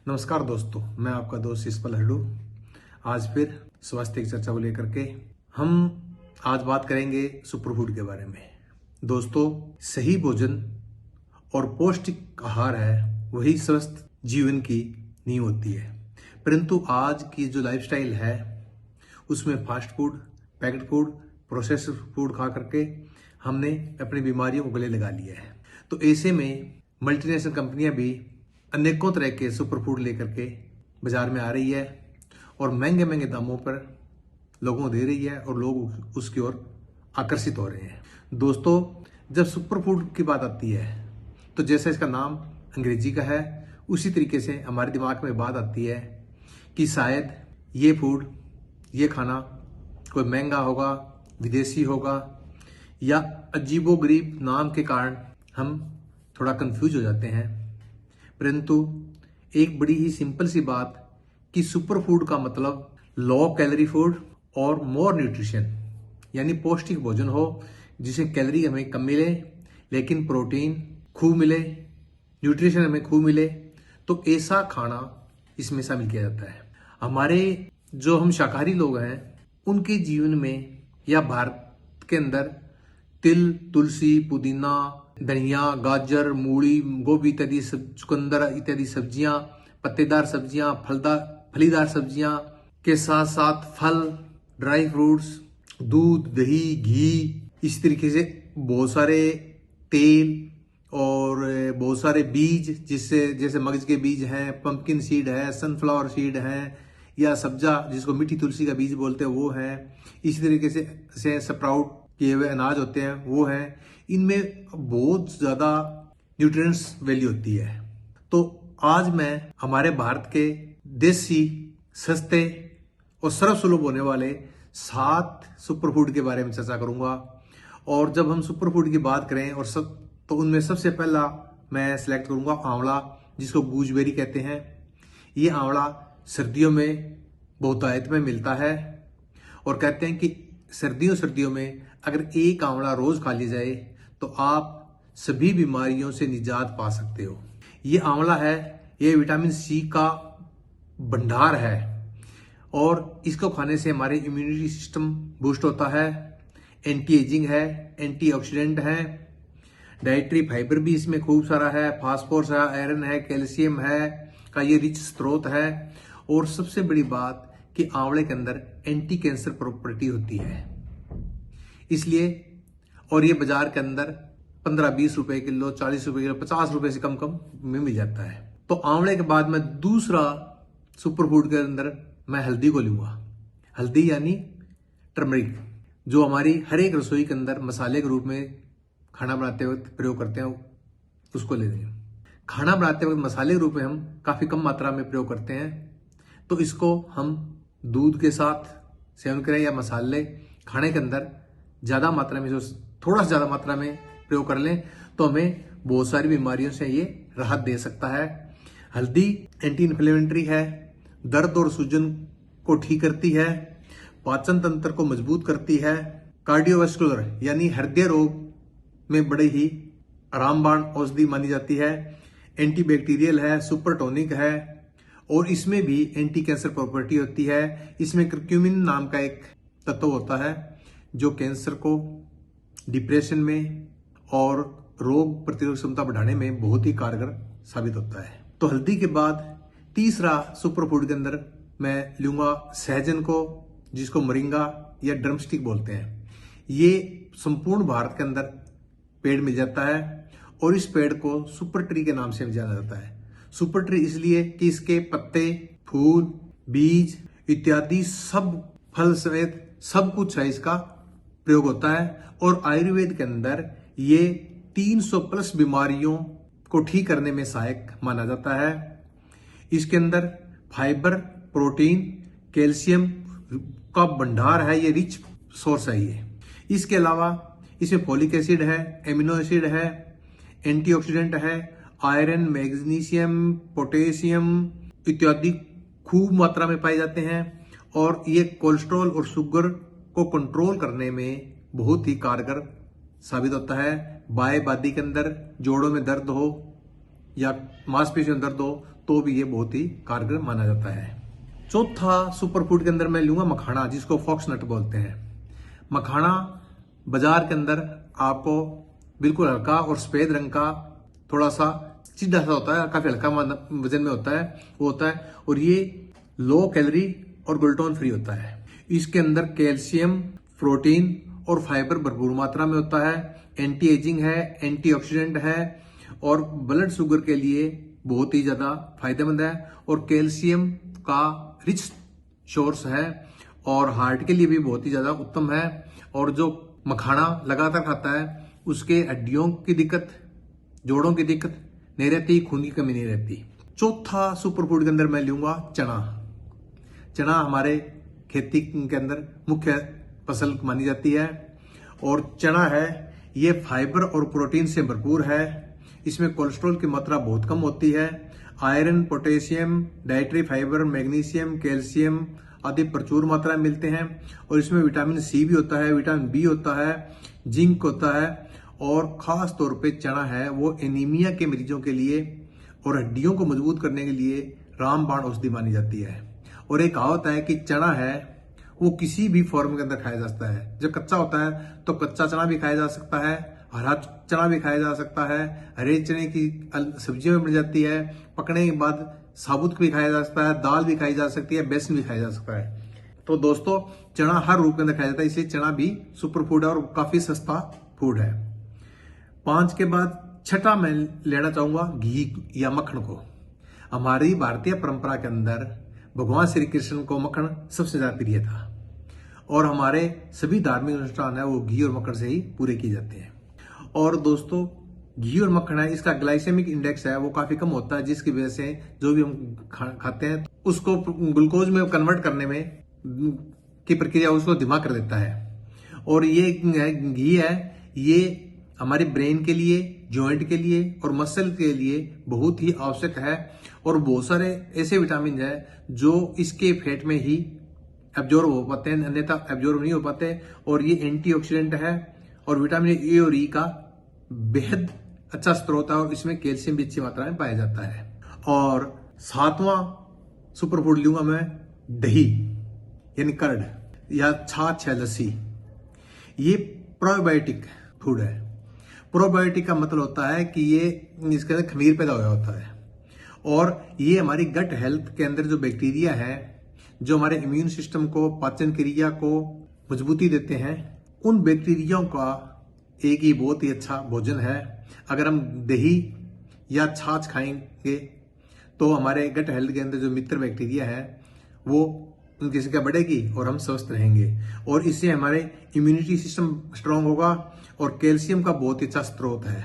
नमस्कार दोस्तों, मैं आपका दोस्त यशपाल हल्डू। आज फिर स्वास्थ्य की चर्चा को लेकर के हम आज बात करेंगे सुपरफूड के बारे में। दोस्तों, सही भोजन और पौष्टिक आहार है वही स्वस्थ जीवन की नींव होती है। परंतु आज की जो लाइफस्टाइल है उसमें fast food, packet food, processed food खा करके हमने अपनी बीमारियों को गले लगा लिया है। तो ऐसे में मल्टीनेशनल कंपनियां भी अनेकों तरह के सुपर फूड लेकर के बाजार में आ रही है और महंगे महंगे दामों पर लोगों को दे रही है और लोग उसकी ओर आकर्षित हो रहे हैं। दोस्तों, जब सुपर फूड की बात आती है तो जैसा इसका नाम अंग्रेजी का है उसी तरीके से हमारे दिमाग में बात आती है कि शायद ये फूड, ये खाना कोई महंगा होगा, विदेशी होगा, या अजीबोगरीब नाम के कारण हम थोड़ा कंफ्यूज हो जाते हैं। परंतु एक बड़ी ही सिंपल सी बात कि सुपर फूड का मतलब लो कैलोरी फूड और मोर न्यूट्रिशन, यानी पौष्टिक भोजन हो जिसे कैलोरी हमें कम मिले लेकिन प्रोटीन खूब मिले, न्यूट्रिशन हमें खूब मिले, तो ऐसा खाना इसमें शामिल किया जाता है। हमारे जो हम शाकाहारी लोग हैं उनके जीवन में या भारत के अंदर तिल, तुलसी, पुदीना, धनिया, गाजर, मूली, गोभी इत्यादि चुकंदर इत्यादि सब्जियां, पत्तेदार सब्जियां, फलीदार सब्जियां के साथ साथ फल, ड्राई फ्रूट्स, दूध, दही, घी, इस तरीके से बहुत सारे तेल और बहुत सारे बीज, जिससे जैसे मगज के बीज हैं, पंपकिन सीड है, सनफ्लावर सीड है, या सब्जा जिसको मीठी तुलसी का बीज बोलते हैं वो है, इसी तरीके से स्प्राउट किए हुए अनाज होते हैं वो हैं। इनमें बहुत ज्यादा न्यूट्रिएंट्स वैल्यू होती है। तो आज मैं हमारे भारत के देसी, सस्ते और सर्वसुलभ होने वाले 7 सुपरफूड के बारे में चर्चा करूंगा। और जब हम सुपरफूड की बात करें और तो उनमें सबसे पहला मैं सिलेक्ट करूंगा आंवला, जिसको गूजबेरी कहते हैं। ये आंवला सर्दियों में बहुतायत में मिलता है और कहते हैं कि सर्दियों में अगर एक आंवला रोज खा लिया जाए तो आप सभी बीमारियों से निजात पा सकते हो। ये आंवला है, ये विटामिन सी का भंडार है और इसको खाने से हमारे इम्यूनिटी सिस्टम बूस्ट होता है, एंटी एजिंग है, एंटीऑक्सीडेंट है, डाइटरी फाइबर भी इसमें खूब सारा है, फास्फोरस है, आयरन है, कैल्शियम है का ये रिच स्रोत है। और सबसे बड़ी बात कि आंवले के अंदर एंटी कैंसर प्रॉपर्टी होती है, इसलिए और ये बाजार के अंदर 15-20 रुपए किलो, 40 रुपए किलो, 50 रुपए से कम में मिल जाता है। तो आंवले के बाद मैं दूसरा सुपरफूड के अंदर मैं हल्दी को लूंगा। हल्दी यानी टर्मरिक, जो हमारी हर एक रसोई के अंदर मसाले के रूप में खाना बनाते वक्त प्रयोग करते हैं, उसको ले लेंगे। खाना बनाते वक्त मसाले के रूप में हम काफी कम मात्रा में प्रयोग करते हैं, तो इसको हम दूध के साथ सेवन करें या मसाले खाने के अंदर ज्यादा मात्रा में, थोड़ा सा ज्यादा मात्रा में प्रयोग कर लें तो हमें बहुत सारी बीमारियों से ये राहत दे सकता है। हल्दी एंटी इन्फ्लेमेटरी है, दर्द और सूजन को ठीक करती है, पाचन तंत्र को मजबूत करती है, कार्डियोवास्कुलर यानी हृदय रोग में बड़े ही रामबाण औषधि मानी जाती है, एंटीबैक्टीरियल है, सुपर टॉनिक है और इसमें भी एंटी कैंसर प्रॉपर्टी होती है। इसमें कर्क्यूमिन नाम का एक तत्व होता है जो कैंसर को, डिप्रेशन में और रोग प्रतिरोधक क्षमता बढ़ाने में बहुत ही कारगर साबित होता है। तो हल्दी के बाद तीसरा सुपरफूड के अंदर मैं लूंगा सहजन को, जिसको मोरिंगा या ड्रमस्टिक बोलते हैं। ये संपूर्ण भारत के अंदर पेड़ मिल जाता है और इस पेड़ को सुपर ट्री के नाम से जाना जाता है। सुपर ट्री इसलिए कि इसके पत्ते, फूल, बीज इत्यादि सब, फल समेत सब कुछ है इसका प्रयोग होता है। और आयुर्वेद के अंदर ये 300 प्लस बीमारियों को ठीक करने में सहायक माना जाता है। इसके अंदर फाइबर, प्रोटीन, कैल्शियम का भंडार है, ये रिच सोर्स है ये। इसके अलावा इसमें फोलिक एसिड है, एमिनो एसिड है, एंटीऑक्सीडेंट है, आयरन, मैग्नीशियम, पोटेशियम इत्यादि खूब मात्रा में पाए जाते हैं और ये कोलेस्ट्रॉल और शुगर को कंट्रोल करने में बहुत ही कारगर साबित होता है। बाएं बादी के अंदर जोड़ों में दर्द हो या मांसपेशियों में दर्द हो तो भी ये बहुत ही कारगर माना जाता है। चौथा सुपर फूड के अंदर मैं लूंगा मखाना, जिसको फॉक्सनट बोलते हैं। मखाना बाजार के अंदर आपको बिल्कुल हल्का और सफेद रंग का, थोड़ा सा सीधा सा होता है, काफी हल्का वजन में होता है, वो होता है। और ये लो कैलोरी और ग्लूटेन फ्री होता है। इसके अंदर कैल्शियम, प्रोटीन और फाइबर भरपूर मात्रा में होता है। एंटी एजिंग है, एंटीऑक्सीडेंट है और ब्लड शुगर के लिए बहुत ही ज्यादा फायदेमंद है। और कैल्शियम का रिच सोर्स है और हार्ट के लिए भी बहुत ही ज्यादा उत्तम है। और जो मखाना लगातार खाता है उसके हड्डियों की दिक्कत, जोड़ों की दिक्कत नहीं रहती, खून की कमी नहीं रहती। चौथा सुपर फूड के अंदर मैं लूंगा चना। चना हमारे खेती के अंदर मुख्य फसल मानी जाती है और चना है ये फाइबर और प्रोटीन से भरपूर है। इसमें कोलेस्ट्रॉल की मात्रा बहुत कम होती है। Iron, potassium, dietary fibre, magnesium, calcium आदि प्रचुर मात्रा में मिलते हैं। और इसमें विटामिन सी भी होता है, विटामिन बी होता है, जिंक होता है। और खास तौर पे चना है वो एनीमिया के मरीजों के लिए और हड्डियों को मजबूत करने के लिए रामबाण औषधि मानी जाती है। और एक कहावत है कि चना है वो किसी भी फॉर्म के अंदर खाया जा सकता है। जब कच्चा होता है तो कच्चा चना भी खाया जा सकता है, हरा चना भी खाया जा सकता है, हरे चने की सब्जियों में मिल जाती है, पकने के बाद साबुत भी खाया जा सकता है, दाल भी खाई जा सकती है, बेसन भी खाया जा सकता है। तो दोस्तों चना हर रूप के अंदर खाया जाता है, इसलिए चना भी सुपर फूड है और काफी सस्ता फूड है। 5 के बाद छठा मैं लेना चाहूंगा घी या मक्खन को। हमारी भारतीय परंपरा के अंदर भगवान श्री कृष्ण को मक्खन सबसे ज्यादा प्रिय था और हमारे सभी धार्मिक अनुष्ठान है वो घी और मक्खन से ही पूरे किए जाते हैं। और दोस्तों घी और मक्खन है, इसका ग्लाइसेमिक इंडेक्स है वो काफी कम होता है, जिसकी वजह से जो भी हम खाते हैं उसको ग्लूकोज में कन्वर्ट करने में की प्रक्रिया उसको धीमा कर देता है। और ये घी है ये हमारे ब्रेन के लिए, जॉइंट के लिए और मसल के लिए बहुत ही आवश्यक है। और बहुत सारे ऐसे विटामिन है जो इसके फैट में ही एब्जॉर्ब हो पाते हैं, अन्यथा एब्जॉर्ब नहीं हो पाते। और ये एंटीऑक्सीडेंट है और विटामिन ए और ई का बेहद अच्छा स्रोत है और इसमें कैल्शियम भी अच्छी मात्रा में पाया जाता है। और 7वां सुपर फूड लूंगा मैं दही यानी कर्ड या छाछ है, लस्सी। ये प्रोबायोटिक फूड है। प्रोबायोटिक का मतलब होता है कि ये इसके अंदर खमीर पैदा हुआ होता है और ये हमारी गट हेल्थ के अंदर जो बैक्टीरिया है जो हमारे इम्यून सिस्टम को, पाचन क्रिया को मजबूती देते हैं, उन बैक्टीरियाओं का एक ही बहुत ही अच्छा भोजन है। अगर हम दही या छाछ खाएंगे तो हमारे गट हेल्थ के अंदर जो मित्र बैक्टीरिया है वो उनकी संख्या बढ़ेगी और हम स्वस्थ रहेंगे। और इससे हमारे इम्यूनिटी सिस्टम स्ट्रांग होगा और कैल्शियम का बहुत ही अच्छा स्रोत है।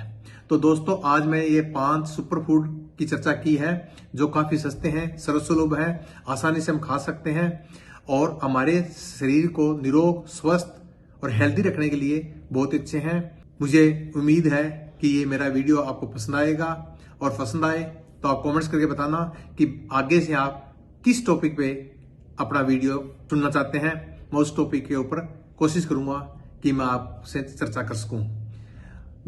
तो दोस्तों आज मैं ये 5 सुपर फूड की चर्चा की है जो काफी सस्ते हैं, सर्वसुलभ हैं, आसानी से हम खा सकते हैं और हमारे शरीर को निरोग, स्वस्थ और हेल्दी रखने के लिए बहुत अच्छे हैं। मुझे उम्मीद है कि ये मेरा वीडियो आपको पसंद आएगा और पसंद आए तो आप कमेंट्स करके बताना कि आगे से आप किस टॉपिक पे अपना वीडियो सुनना चाहते हैं। मैं उस टॉपिक के ऊपर कोशिश करूंगा कि मैं आपसे चर्चा कर सकूं।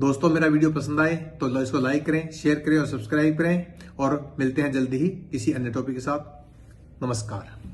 दोस्तों मेरा वीडियो पसंद आए तो इसको लाइक करें, शेयर करें और सब्सक्राइब करें और मिलते हैं जल्दी ही किसी अन्य टॉपिक के साथ। नमस्कार।